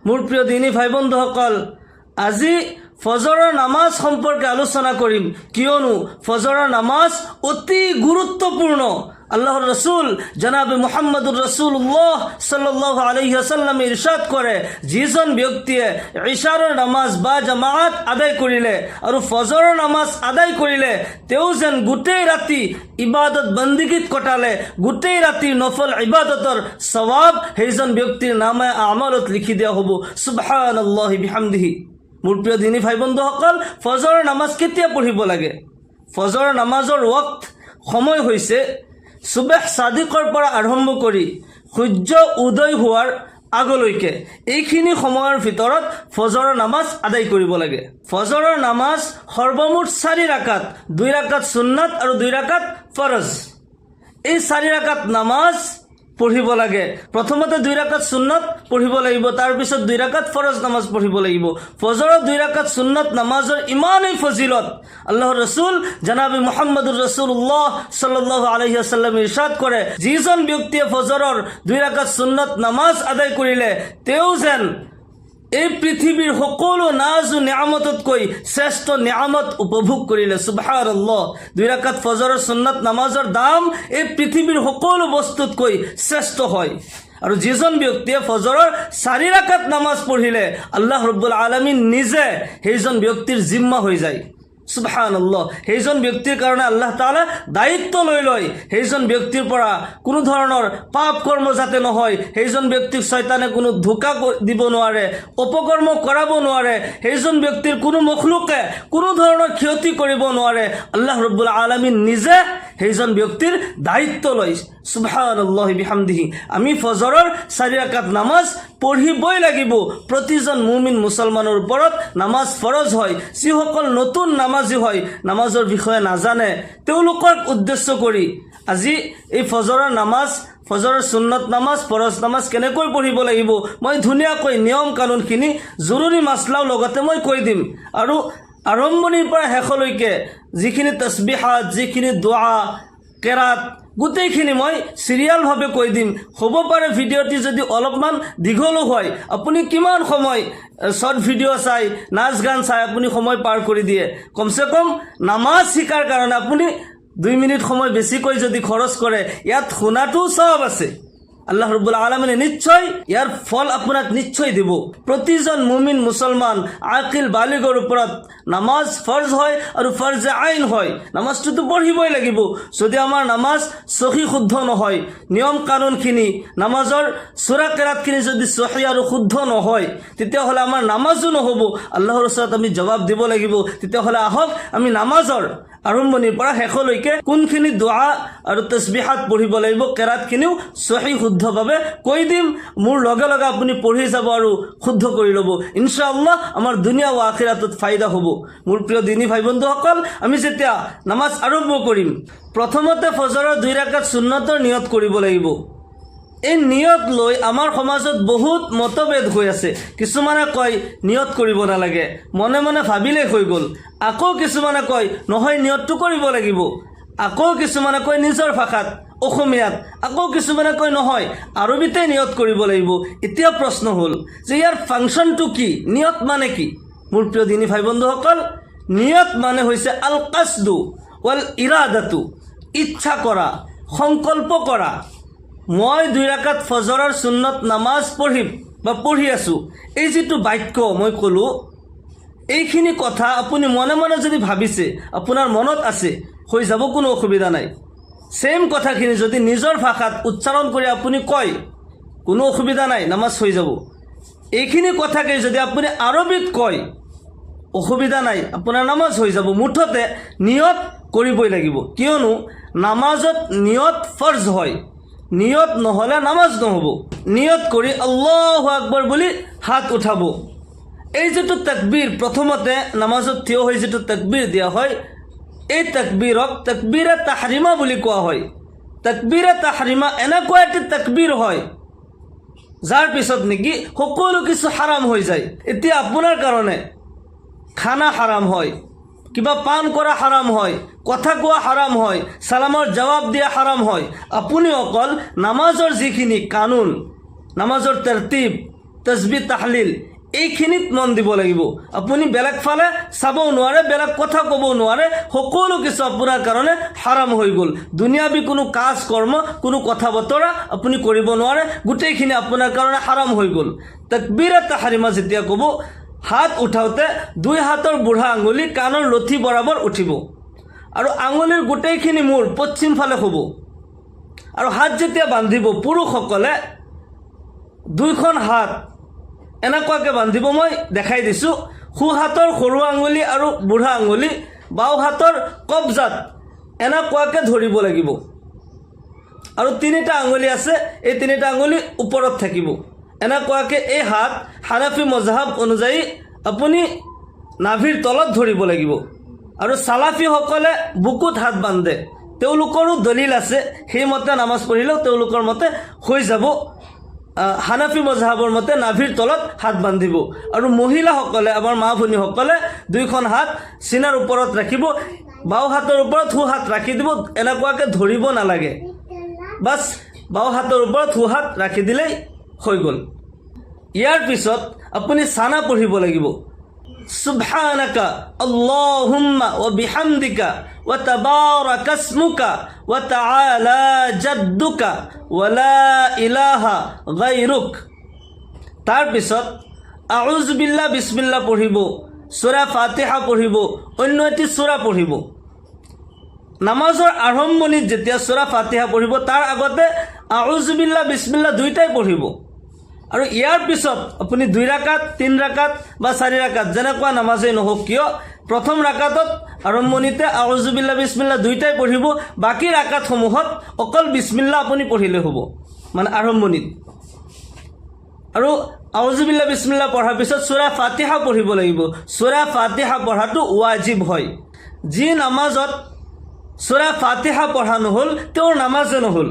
মোৰ প্ৰিয় দিনী ভাই বন্ধুসকল, আজি ফজৰৰ নামাজ সম্পৰ্কে আলোচনা কৰিম, কিয়নো ফজৰৰ নামাজ অতি গুৰুত্বপূৰ্ণ। আল্লাহৰ ৰসুল জনাবে মুহাম্মদুৰ ৰাসূলুল্লাহ সাল্লাল্লাহু আলাইহি ওয়াসাল্লাম ইৰশাদ কৰে, যিজন ব্যক্তিয়ে ইশাৰৰ নামাজ বা জামাআত আদায় কৰিলে আৰু ফজৰৰ নামাজ আদায় কৰিলে, তেওঁ যেন গোটেই ৰাতি ইবাদত বন্দিগীত কটালে, গোটেই ৰাতি নফল ইবাদতৰ সৱাব সেইজন ব্যক্তিৰ নামে আমালত লিখি দিয়া হ'ব। সুবহানাল্লাহি বিহামদিহি। মোৰ প্ৰিয় দিনী ভাই বন্ধুসকল, ফজৰৰ নামাজ কেতিয়া পঢ়িব লাগে? ফজৰৰ নামাজৰ ওয়াক্ত সময় হৈছে সুবেহ সাদিকৰ পৰা আৰম্ভ কৰি সূৰ্য উদয় হোৱাৰ আগলৈকে। এইখিনি সময়ৰ ভিতৰত ফজৰৰ নামাজ আদায় কৰিব লাগে। ফজৰৰ নামাজ সৰ্বমুঠ 4 ৰাকাত, 2 ৰাকাত সুন্নাত আৰু 2 ৰাকাত ফৰজ। এই 4 ৰাকাত নামাজ পঢ়িব লাগে। প্ৰথমতে 2 ৰাকাত সুন্নাত পঢ়িব লাগিব, তাৰপিছত 2 ৰাকাত ফৰজ নামাজ পঢ়িব লাগিব। ফজৰৰ 2 ৰাকাত সুন্নাত নামাজৰ ইমানেই ফজিলত, আল্লাহৰ ৰসুল জনাবে মুহাম্মদুৰ ৰাসূলুল্লাহ সাল্লাল্লাহু আলাইহি ওয়াসাল্লাম ইৰশাদ কৰে, যিজন ব্যক্তিয়ে ফজৰৰ 2 ৰাকাত সুন্নাত নামাজ আদায় কৰিলে, তেওঁ যেন এই পৃথিৱীৰ সকলো নাজ ও নিয়ামততকৈ শ্ৰেষ্ঠ নিয়ামত উপভোগ কৰিলে। সুবহানাল্লাহ। 2 ৰাকাত ফজৰৰ সুন্নাত নামাজৰ দাম এই পৃথিৱীৰ সকলো বস্তুতকৈ শ্ৰেষ্ঠ হয়। আৰু যিজন ব্যক্তিয়ে ফজৰৰ 4 ৰাকাত নামাজ পঢ়িলে, আল্লাহ ৰব্বুল আলামিন নিজে সেইজন ব্যক্তিৰ জিম্মা হৈ যায়। সুবহানাল্লাহ। সেইজন ব্যক্তিৰ কাৰণে আল্লাহ তাআলা দায়িত্ব লৈ লয়, সেইজন ব্যক্তিৰ পৰা কোনো ধৰণৰ পাপ কৰ্ম যাতে নহয়, সেইজন ব্যক্তিক শয়তানে কোনো ধোকা দিব নোৱাৰে, অপকৰ্ম কৰাব নোৱাৰে, সেইজন ব্যক্তিৰ কোনো মখলুকে কোনো ধৰণৰ ক্ষতি কৰিব নোৱাৰে। আল্লাহ ৰব্বুল আলামিন নিজে সেইজন ব্যক্তিৰ দায়িত্ব লয়। সুবহানাল্লাহি বিহামদিহি। আমি ফজৰৰ 4 ৰাকাত নামাজ পঢ়িবই লাগিব। প্ৰতিজন মুমিন মুছলমানৰ ওপৰত নামাজ ফৰজ হয়। যিসকল নতুন নামাজী হয়, নামাজৰ বিষয়ে নাজানে, তেওঁলোকক উদ্দেশ্য কৰি আজি এই ফজৰৰ নামাজ, ফজৰৰ সুন্নত নামাজ, ফৰজ নামাজ কেনেকৈ পঢ়িব লাগিব, মই ধুনীয়াকৈ নিয়ম কানুনখিনি জৰুৰী মাসলাও লগতে মই কৈ দিম। আৰু আৰম্ভণিৰ পৰা শেষলৈকে যিখিনি তসবিহাত, যিখিনি দোয়া, কেৰাত, গোটেইখিনি মই চিৰিয়ালভাৱে কৈ দিম। হ'ব পাৰে ভিডিঅ'টি যদি অলপমান দীঘলো হয়, আপুনি কিমান সময় শৰ্ট ভিডিঅ' চাই, নাচ গান চাই আপুনি সময় পাৰ কৰি দিয়ে। কমচে কম নামাজ শিকাৰ কাৰণে আপুনি 2 মিনিট সময় বেছিকৈ যদি খৰচ কৰে, ইয়াত শুনাটো সব আছে। আল্লাহ ৰব্বুল আলামিনে নিশ্চয় ইয়াৰ ফল আপোনাক নিশ্চয় দিব। প্ৰতিজন মুমিন মুছলমান আকিল বালিগৰ ওপৰত নামাজ ফৰজ হয় আৰু ফৰজে আইন হয়। নামাজটোতো পঢ়িবই লাগিব। যদি আমাৰ নামাজ সহি শুদ্ধ নহয়, নিয়ম কানুনখিনি, নামাজৰ সূৰা কেৰাতখিনি যদি সহি আৰু শুদ্ধ নহয়, তেতিয়াহ'লে আমাৰ নামাজো নহ'ব। আল্লাহৰ ওচৰত আমি জবাব দিব লাগিব। তেতিয়াহ'লে আহক আমি নামাজৰ আৰম্ভণিৰ পৰা শেষলৈকে কোনখিনি দোয়া আৰু তসবিহাত পঢ়িব লাগিব, কেৰাতখিনিও সহি শুদ্ধভাৱে কৈ দিম। মোৰ লগে লগে আপুনি পঢ়ি যাব আৰু শুদ্ধ কৰি ল'ব। ইনশাআল্লাহ আমাৰ দুনিয়া ও আখিৰাতত ফায়দা হ'ব। মোৰ প্ৰিয় দিনী ভাই বন্ধুসকল, আমি যেতিয়া নামাজ আৰম্ভ কৰিম, প্ৰথমতে ফজৰৰ 2 ৰাকাত সুন্নতৰ নিয়ত কৰিব লাগিব। এই নিয়ত লৈ আমাৰ সমাজত বহুত মতভেদ হৈ আছে। কিছুমানে কয় নিয়ত কৰিব নালাগে, মনে মনে ভাবিলেই হৈ গ'ল। আকৌ কিছুমানে কয় নহয়, নিয়তটো কৰিব লাগিব। আকৌ কিছুমানে কয় নিজৰ ভাষাত, অসমীয়াত। আকৌ কিছুমানে কয় নহয়, আৰবিতে নিয়ত কৰিব লাগিব। এতিয়া প্ৰশ্ন হ'ল যে ইয়াৰ ফাংচনটো কি? নিয়ত মানে কি? মোৰ প্ৰিয় দিনী ভাই বন্ধুসকল, নিয়ত মানে হৈছে আল কাসদু ওয়াল ইৰাদাতু, ইচ্ছা কৰা, সংকল্প কৰা। মই 2 ৰাকাত ফজৰৰ সুন্নত নামাজ পঢ়িম বা পঢ়ি আছোঁ, এই যিটো বাক্য মই ক'লোঁ, এইখিনি কথা আপুনি মনে মনে যদি ভাবিছে, আপোনাৰ মনত আছে, হৈ যাব, কোনো অসুবিধা নাই। সেম কথাখিনি যদি নিজৰ ভাষাত উচ্চাৰণ কৰি আপুনি কয়, কোনো অসুবিধা নাই, নামাজ হৈ যাব। এইখিনি কথাকে যদি আপুনি আৰবিত কয়, অসুবিধা নাই, আপোনাৰ নামাজ হৈ যাব। মুঠতে নিয়ত কৰিবই লাগিব, কিয়নো নামাজত নিয়ত ফৰজ হয়। নিয়ত নহ'লে নামাজ নহ'ব। নিয়ত কৰি আল্লাহু আকবৰ বুলি হাত উঠাব। এই যিটো তাকবীৰ, প্ৰথমতে নামাজত থিয় হৈ যিটো তাকবীৰ দিয়া হয়, এই তাকবীৰক তাকবীৰে তাহৰিমা বুলি কোৱা হয়। তাকবীৰে তাহৰিমা এনেকুৱা এটি তাকবীৰ হয়, যাৰ পিছত নেকি সকলো কিছু হাৰাম হৈ যায়। এতিয়া আপোনাৰ কাৰণে খানা হাৰাম হয়, কিবা পান কৰা হাৰাম হয়, কথা কোৱা হাৰাম হয়, সালামৰ জবাব দিয়া হাৰাম হয়। আপুনি অকল নামাজৰ যিখিনি কানুন, নামাজৰ তৰতিব, তসবিহ তাহলিল এইখিনিত মন দিব লাগিব। আপুনি বেলেগ ফালে চাবও নোৱাৰে, বেলেগ কথা ক'বও নোৱাৰে, সকলো কিছু আপোনাৰ কাৰণে হাৰাম হৈ গ'ল। দুনিয়াবী কোনো কাজ কৰ্ম, কোনো কথা বতৰা আপুনি কৰিব নোৱাৰে, গোটেইখিনি আপোনাৰ কাৰণে হাৰাম হৈ গ'ল। তাকবীৰে তাহৰিমা যেতিয়া ক'ব, হাত উঠাওঁতে দুই হাতৰ বুঢ়া আঙুলি কাণৰ লঠি বৰাবৰ উঠিব আৰু আঙুলিৰ গোটেইখিনি মূৰ পশ্চিম ফালে হ'ব। আৰু হাত যেতিয়া বান্ধিব, পুৰুষসকলে দুইখন হাত এনেকুৱাকৈ বান্ধিব। মই দেখাই দিছোঁ। সোঁ হাতৰ সৰু আঙুলি আৰু বুঢ়া আঙুলি বাওঁ হাতৰ কবজাত এনেকুৱাকৈ ধৰিব লাগিব। আৰু তিনিটা আঙুলি আছে, এই তিনিটা আঙুলি ওপৰত থাকিব। এনেকুৱাকৈ এই হাত হানাফি মজহাব অনুযায়ী আপুনি নাভিৰ তলত ধৰিব লাগিব। আৰু সালাফীসকলে বুকুত হাত বান্ধে, তেওঁলোকৰো দলিল আছে, সেইমতে নামাজ পঢ়িলেও তেওঁলোকৰ মতে হৈ যাব। হানাফি মজহাবৰ মতে নাভিৰ তলত হাত বান্ধিব। আৰু মহিলাসকলে, আমাৰ মা ভনীসকলে দুইখন হাত চিনাৰ ওপৰত ৰাখিব, বাওঁ হাতৰ ওপৰত সোঁ হাত ৰাখি দিব। এনেকুৱাকৈ ধৰিব নালাগে, বাছ বাওঁ হাতৰ ওপৰত সোঁ হাত ৰাখি দিলেই হৈ গ'ল। ইয়াৰ পিছত আপুনি চানা পঢ়িব লাগিব। সুবহানাকা আল্লাহুম্মা ওয়া বিহামদিকা ওয়া তাবারাকা ইসমুকা ওয়া তাআলা জাদ্দুকা ওয়া লা ইলাহা গায়রুক। তাৰ পিছত আউযু বিল্লাহ বিসমিল্লাহ পঢ়িব, সূৰা ফাতিহা পঢ়িব, অন্য এটি সূৰা পঢ়িব। নামাজৰ আৰম্ভণিত যেতিয়া সূৰা ফাতিহা পঢ়িব, তাৰ আগতে আউযু বিল্লাহ বিসমিল্লাহ দুইটাই পঢ়িব। আৰু ইয়াৰ পিছত আপুনি 2 ৰাকাত, 3 ৰাকাত বা 4 ৰাকাত যেনেকুৱা নামাজেই নহওক কিয়, প্ৰথম ৰাকাতত আৰম্ভণিতে আউযু বিল্লাহ বিসমিল্লাহ দুইটাই পঢ়িব। বাকী ৰাকাতসমূহত অকল বিসমিল্লাহ আপুনি পঢ়িলে হ'ব, মানে আৰম্ভণিত। আৰু আউযু বিল্লাহ বিসমিল্লাহ পঢ়াৰ পিছত সূৰা ফাতিহা পঢ়িব লাগিব। সূৰা ফাতিহা পঢ়াটো ৱাজিব হয়। যি নামাজত সূৰা ফাতিহা পঢ়া নহ'ল, তেওঁৰ নামাজে নহ'ল।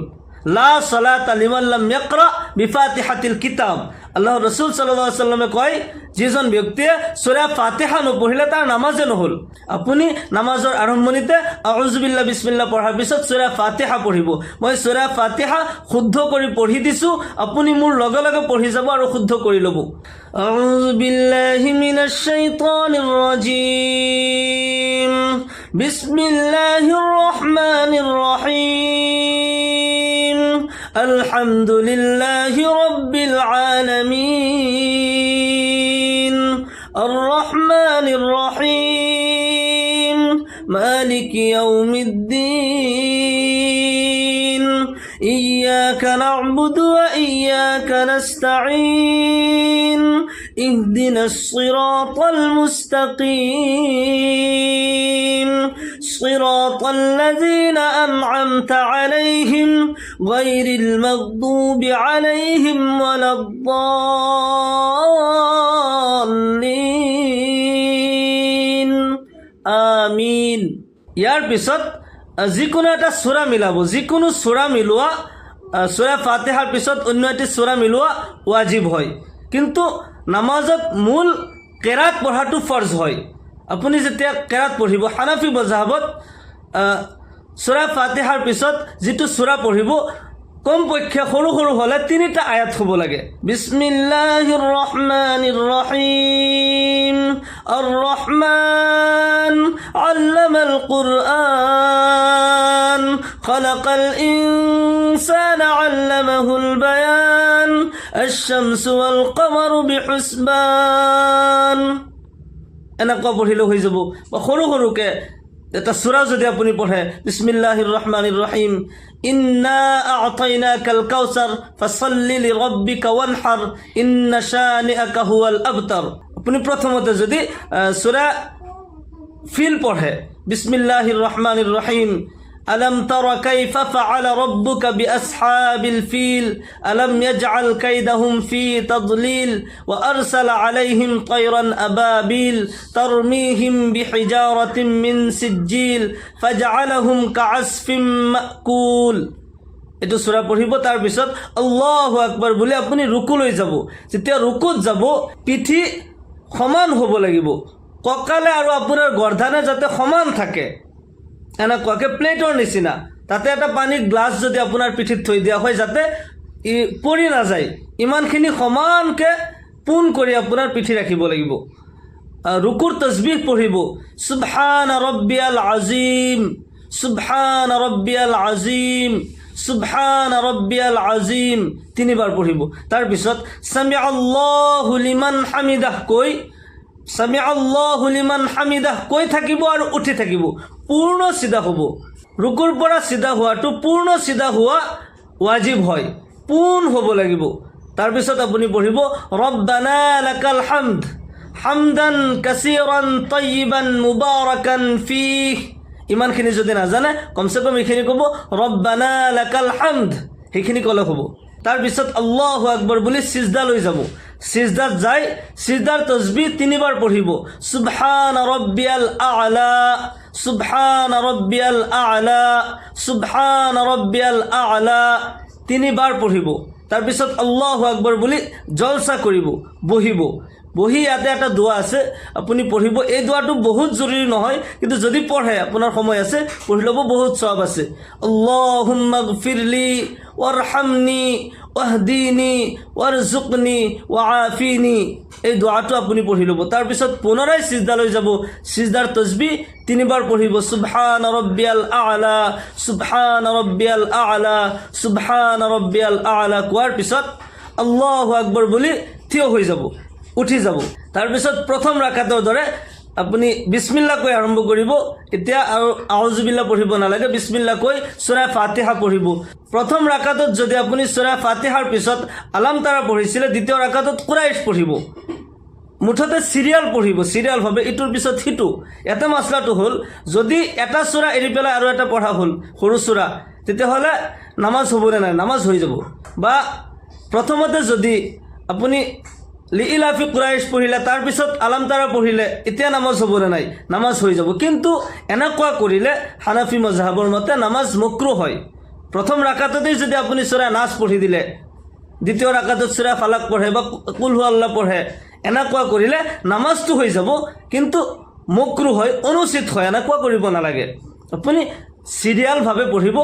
লা সলাতা লিমান লাম ইয়াকৰা বিফাতিহাতিল কিতাব। আল্লাহ ৰসুল সাল্লাল্লাহু আলাইহি ওয়াসাল্লামে কয়, যিজন ব্যক্তিয়ে সূৰা ফাতিহা নপঢ়িলে তাৰ নামাজে নহ'ল। আপুনি নামাজৰ আৰম্ভণিতে আউযু বিল্লাহ বিসমিল্লাহ পঢ়াৰ পিছত সূৰা ফাতিহা পঢ়িব। মই সূৰা ফাতিহা শুদ্ধ কৰি পঢ়ি দিছোঁ, আপুনি মোৰ লগে লগে পঢ়ি যাব আৰু শুদ্ধ কৰি ল'ব। আউযু বিল্লাহি মিনাশ শাইতানিৰ ৰাজিম। বিসমিল্লাহিৰ ৰহমানিৰ ৰহিম। আলহামদুলিল্লাহি রাব্বিল আলামিন। আর-রহমানির রহিম। মালিকি ইয়াউমিদ্দিন। ইয়্যাকা না'বুদু ওয়া ইয়্যাকা নাস্তাঈন। ইহদিনাস সিরাতাল মুস্তাকিম। সিরাতাল লাযীনা আন'আমতা আলাইহিম গায়রিল মাগদুবি আলাইহিম ওয়ালাদ-দাল্লিন। আমিন। ইয়াৰ পিছত যিকোনো এটা সূৰা মিলাব, যিকোনো সূৰা মিলোৱা, সূৰা ফাতিহাৰ পিছত অন্য এটি সূৰা মিলোৱা ৱাজিব হয়। কিন্তু নামাজত মূল কেৰাত পঢ়াটো ফৰ্জ হয়। আপুনি যেতিয়া কেৰাত পঢ়িব, হানাফি মজহাবত সূৰা ফাতিহাৰ পিছত যিটো সূৰা পঢ়িব, কমপক্ষে সৰু সৰু হ'লে 3টা আয়াত হ'ব লাগে। বিসমিল্লাহিৰ ৰহমানিৰ ৰহিম। আৰ-ৰহমান আল্লামাল কুৰআন। খালাকাল ইনসানা আল্লামাহুল বায়ান। আশ-শামসু ওয়াল কমাৰু বিহুসবান। এনেকুৱা পঢ়িলেও হৈ যাব। বা সৰু সৰুকৈ এটা সূৰা যদি আপুনি পঢ়ে, বিসমিল্লাহিৰ ৰহমানিৰ ৰহিম। ইন্না আ'তাইনাকাল কাউসাৰ ফাছল্লি লিৰাব্বিকা ওয়ানহাৰ ইন্না শানিআকা হুয়াল আবতাৰ। আপুনি প্ৰথমতে যদি সূৰা ফিল পঢ়ে, বিসমিল্লাহিৰ ৰহমানিৰ ৰহিম। আলম তারা কাইফা ফাআলা রাব্বুকা বিআসহাবিল ফিল আলম ইয়াজআল কাইদাহুম ফি তাদলিল ওয়া আরসালা আলাইহিম তায়রান আবাবিল তারমিহিম বিহিজারাতিন মিন সিজ্জিল ফাজআলাহুম কাআসফিম মাকুল। এটো সূৰা পঢ়িব। তাৰ পিছত আল্লাহু আকবাৰ বুলি আপুনি ৰুকুলৈ যাব। যেতিয়া ৰুকুত যাব, পিঠি সমান হ'ব লাগিব, কঁকালে আৰু আপোনাৰ গৰ্ধানে যাতে সমান থাকে, এনেকুৱাকৈ প্লেটৰ নিচিনা। তাতে এটা পানীৰ গ্লাছ যদি আপোনাৰ পিঠিত থৈ দিয়া হয়, যাতে পৰি নাযায়, ইমানখিনি সমানকৈ পোন কৰি আপোনাৰ পিঠি ৰাখিব লাগিব ৰুকুৰ তসবিহ পঢ়িব সুবহান ৰব্বিয়াল আজিম সুবহান ৰব্বিয়াল আজিম সুবহান ৰব্বিয়াল আজিম তিনিবাৰ পঢ়িব তাৰ পিছত সামি আল্লাহু লিমান হামিদাহ কৈ সামি আল্লাহু লিমান হামিদাহ কৈ থাকিব আৰু উঠি থাকিব পূৰ্ণ সিধা হ'ব ৰুকুৰ পৰা সিধা হোৱাটো পূৰ্ণ সিধা হোৱা ৱাজিব হয় পোন হ'ব লাগিব তাৰ পিছত আপুনি পঢ়িব ৰব্বানা লাকাল হামদ হামদান কাসীৰান তাইয়িবান মুবাৰাকান ফীহ ইমানখিনি যদি নাজানে কমসে কম এইখিনি ক'ব ৰব্বানা লাকাল হামদ সেইখিনি ক'লে হ'ব তাৰ পিছত আল্লাহু আকবৰ বুলি সিজদা লৈ যাব সিজদাত যায় সিজদাৰ তসবিহ তিনিবাৰ পঢ়িব সুবহান ৰব্বিয়াল আ'লা সুবহান ৰব্বিয়াল আ'লা সুবহান ৰব্বিয়াল আ'লা তিনিবাৰ পঢ়িব তাৰ পিছত আল্লাহু আকবৰ বুলি জলসা কৰিব বহিব বহি ইয়াতে এটা দোৱা আছে আপুনি পঢ়িব এই দোৱাটো বহুত জৰুৰী নহয় কিন্তু যদি পঢ়ে আপোনাৰ সময় আছে পঢ়ি ল'ব বহুত সওয়াব আছে আল্লাহুম্মা গফিৰলি ওয়াৰহামনি ওয়াহদিনি ওয়াৰজুকনি ওয়াআফিনি এই দোৱাটো আপুনি পঢ়ি ল'ব তাৰ পিছত পুনৰাই সিজদা লৈ যাব সিজদাৰ তসবিহ তিনিবাৰ পঢ়িব সুবহান ৰব্বিয়াল আ'লা সুবহান ৰব্বিয়াল আ'লা সুবহান ৰব্বিয়াল আ'লা কোৱাৰ পিছত আল্লাহু আকবৰ বুলি থিয় হৈ যাব উঠি যাব তাৰ পিছত প্ৰথম ৰাকাতৰ দৰে আপুনি বিসমিল্লাহ কৈ আৰম্ভ কৰিব এতিয়া আৰু আউযুবিল্লাহ পঢ়িব নালাগে বিসমিল্লাহ কৈ সূৰা ফাতিহা পঢ়িব প্ৰথম ৰাকাতত যদি আপুনি সূৰা ফাতিহাৰ পিছত আলাম তাৰা পঢ়িছিলে দ্বিতীয় ৰাকাতত কুৰাইশ পঢ়িব মুঠতে সিৰিয়াল পঢ়িব সিৰিয়াল ভাবে ইটোৰ পিছত হিটো এটা মাসলাটো হল যদি এটা সূৰা এৰি পেলাই আৰু এটা পঢ়া হল সৰু সূৰা তেতিয়াহলে নামাজ হ'বনে নাই নামাজ হৈ যাব বা প্ৰথমতে যদি আপুনি লিইলাফি কুৰাইশ পঢ়িলে তাৰ পিছত আলাম তাৰা পঢ়িলে এতিয়া নামাজ হ'বনে নাই নামাজ হৈ যাব কিন্তু এনেকুৱা কৰিলে হানাফি মজহাবৰ মতে নামাজ মাকৰুহ হয় প্ৰথম ৰাকাততে যদি আপুনি সূৰা নাস পঢ়ি দিলে দ্বিতীয় ৰাকাতত সূৰা ফালাক পঢ়ে বা কুল হু আল্লাহ পঢ়ে এনেকুৱা কৰিলে নামাজটো হৈ যাব কিন্তু মাকৰুহ হয় অনুচিত হয় এনেকুৱা কৰিব নালাগে আপুনি সিৰিয়াল ভাবে পঢ়িব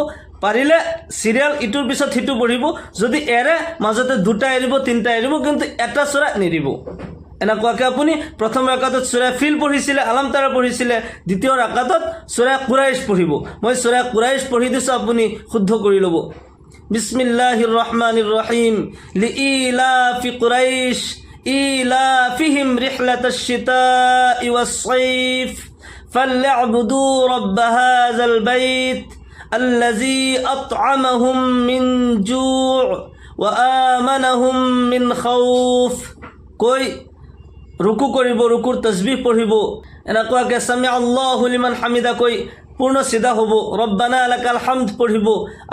পাৰিলে সিৰিয়াল ইটোৰ পিছত হিটো পঢ়িব যদি এৰে মাজতে দুটা এৰিব তিনটা এৰিব কিন্তু এটা সূৰা নেৰিব এনেকুৱাকৈ আপুনি প্ৰথম ৰাকাতত সূৰা ফিল পঢ়িছিলে আলাম তাৰা পঢ়িছিলে দ্বিতীয় ৰাকাতত সূৰা কুৰাইশ পঢ়িব মই সূৰা কুৰাইশ পঢ়ি দিছো আপুনি শুদ্ধ কৰি ল'ব বিসমিল্লাহিৰ ৰহমানিৰ ৰহিম লিইলাফি কুৰাইশ ইলাফিহিম রিহলাতাশ শিতাই ওয়াস সাইফ فليعبدوا رب هذا البيت الذي أطعمهم من جوع وآمنهم من خوف কই রুকু কৰিব ৰুকুৰ তসবিহ পঢ়িব এনেকুৱাকৈ সামি আল্লাহু লিমান হামিদা কৈ পূৰ্ণ সিধা হ'ব ৰব্বানা লাকাল হামদ পঢ়িব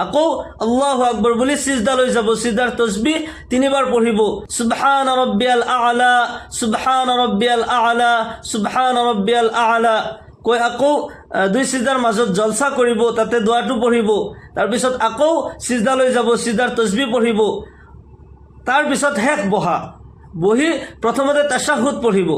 আকৌ আল্লাহু আকবৰ বুলি সিজদা লৈ যাব সিজদাৰ তসবিহ তিনিবাৰ পঢ়িব সুবহান ৰব্বিয়াল আ'লা সুবহান ৰব্বিয়াল আ'লা সুবহান ৰব্বিয়াল আ'লা কৈ আকৌ দুই সিজদাৰ মাজত জলসা কৰিব তাতে দোৱাটো পঢ়িব তাৰ পিছত আকৌ সিজদা লৈ যাব সিজদাৰ তসবিহ পঢ়িব তাৰ পিছত হেক বহি প্ৰথমতে তাশাহুদ পঢ়িব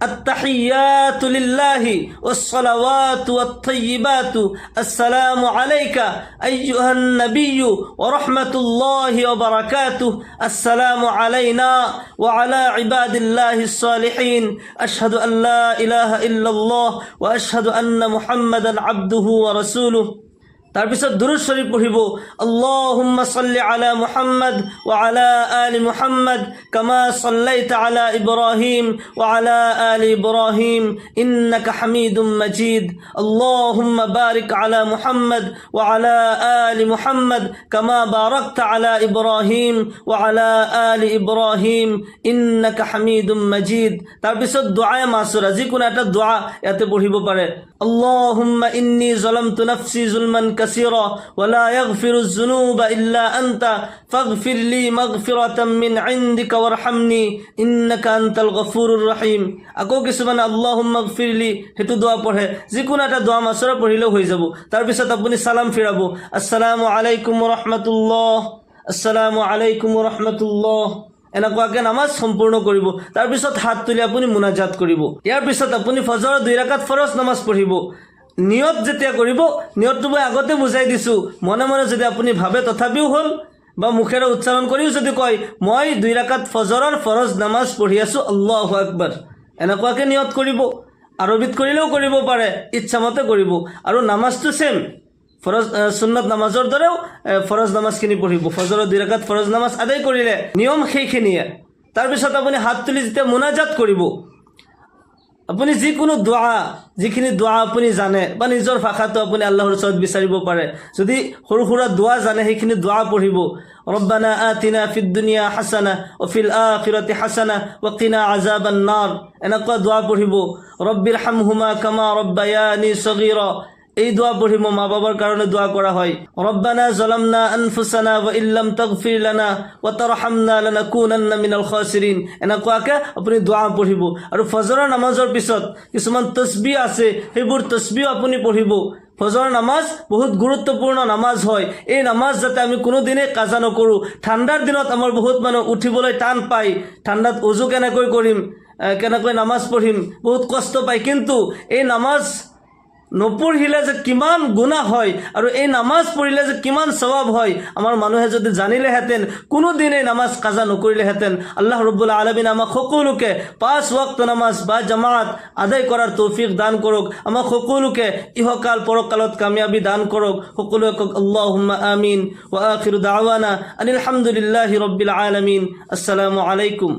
التحيات لله والصلوات والطيبات السلام عليك أيها النبي ورحمة الله وبركاته السلام علينا وعلى عباد الله الصالحين أشهد أن لا إله إلا الله وأشهد أن محمدا عبده ورسوله তার পিছত দুরূদ শরীফ পড়িব আল্লাহুম্মা সাল্লি আলা মুহাম্মাদ ওয়া আলা আলি মুহাম্মাদ কামা সাল্লাইতা আলা ইব্রাহিম ওয়া আলা আলি ইব্রাহিম ইন্নাকা হামিদুম মাজিদ আল্লাহুম্মা বারিক আলা মুহাম্মাদ ওয়া আলা আলি মুহাম্মাদ কামা বারাকতা আলা ইব্রাহিম ওয়া আলা আলি ইব্রাহিম ইন্নাকা হামিদুম মাজিদ তার পিছত দোয়া মাসুরা যিকোনো একটা দোয়া এতে পড়িব পারে আল্লাহুম্মা ইন্নী যালামতু নাফসি যুলমান كثيرا ولا يغفر الذنوب إلا أنت فاغفر لي مغفرة من عندك وارحمني إنك أنت الغفور الرحيم আকৌ কিছুমান আল্লাহুম্মা গফিৰলি হেতু দোয়া পঢ়ে যিকোনো এটা দোয়া মাসুৰা পঢ়িলেও হৈ যাব তাৰ পিছত আপুনি সালাম ফিৰাব আসসালামু আলাইকুম ওয়া ৰাহমাতুল্লাহ আসসালামু আলাইকুম ওয়া ৰাহমাতুল্লাহ এনেকুৱাকৈ নামাজ সম্পূৰ্ণ কৰিব তাৰ পিছত হাত তুলি আপুনি মুনাজাত কৰিব ইয়াৰ পিছত আপুনি ফজৰৰ 2 ৰাকাত ফৰজ নামাজ পঢ়িব নিয়ত যেতিয়া কৰিব নিয়তটো মই আগতে বুজাই দিছো মনে মনে যদি আপুনি ভাবে তথাপিও হল বা মুখেৰে উচ্চাৰণ কৰিও যদি কয় মই 2 ৰাকাত ফজৰৰ ফৰজ নামাজ পঢ়ি আছোঁ আল্লাহু আকবাৰ, এনেকুৱাকৈ নিয়ত কৰিব। আৰবিত কৰিলেও কৰিব পাৰে, ইচ্ছামতে কৰিব। আৰু নামাজটো ছেম, ফৰজ সুন্নত নামাজৰ দৰেও ফৰজ নামাজখিনি পঢ়িব। ফজৰৰ 2 ৰাকাত ফৰজ নামাজ আদায় কৰিলে নিয়ম সেইখিনিয়ে। তাৰপিছত আপুনি হাত তুলি যেতিয়া মুনাজাত কৰিব, আপুনি যিকোনো দোৱা, যিখিনি দোৱা আপুনি জানে বা নিজৰ ভাষাটো আপুনি আল্লাহৰ ওচৰত বিচাৰিব পাৰে। যদি সৰু সুৰা দোৱা জানে সেইখিনি দোৱা পঢ়িব। ৰব্বানা আতিনা ফিদ দুনিয়া হাসানা ও ফিল আখিৰাতি হাসানা ওয়া কিনা আযাবান নাৰ, এনেকুৱা দোৱা পঢ়িব। ৰব্বিৰ হামহুমা কামা ৰব্বায়ানি সগীৰা, এই দোৱা পঢ়িব। মা বাবার কারণে দোয়া করা হয়। রব্বানা যালামনা আনফুসানা ওয়া ইল্লাম তাগফির লানা ওয়া তারহামনা লানাকুনান্না মিনাল খাসিরিন, এনেকুৱাকৈ আপুনি দোৱা পঢ়িব। আৰু ফজৰৰ নামাজৰ পিছত কিছুমান তসবিহ আছে, সেইবোৰ তসবিহ আপুনি পঢ়িব। ফজৰ নামাজ বহুত গুৰুত্বপূৰ্ণ নামাজ হয়। এই নামাজ যাতে আমি কোনোদিনেই কাজা নকৰোঁ। ঠাণ্ডাৰ দিনত আমাৰ বহুত মানুহ উঠিবলৈ টান পায়, ঠাণ্ডাত উজু কেনেকৈ কৰিম, কেনেকৈ নামাজ পঢ়িম, বহুত কষ্ট পায়। কিন্তু এই নামাজ নপঢ়িলে যে কিমান গুনাহ হয় আৰু এই নামাজ পঢ়িলে যে কিমান সওয়াব হয়, আমাৰ মানুহে যদি জানিলেহেঁতেন কোনোদিনেই নামাজ কাজা নকৰিলেহেঁতেন। আল্লাহ ৰব্বুল আলামিন আমাক সকলোকে 5 ওয়াক্ত নামাজ বা জামাত আদায় কৰাৰ তৌফিক দান কৰক। আমাক সকলোকে ইহকাল পৰকালত কামিয়াবি দান কৰক। সকলোৱে কওক আল্লাহুম্মা আমিন। ওয়া আখিৰু দাওয়ানা আনিল হামদুলিল্লাহি ৰব্বিল আলামিন। আসসালামু আলাইকুম।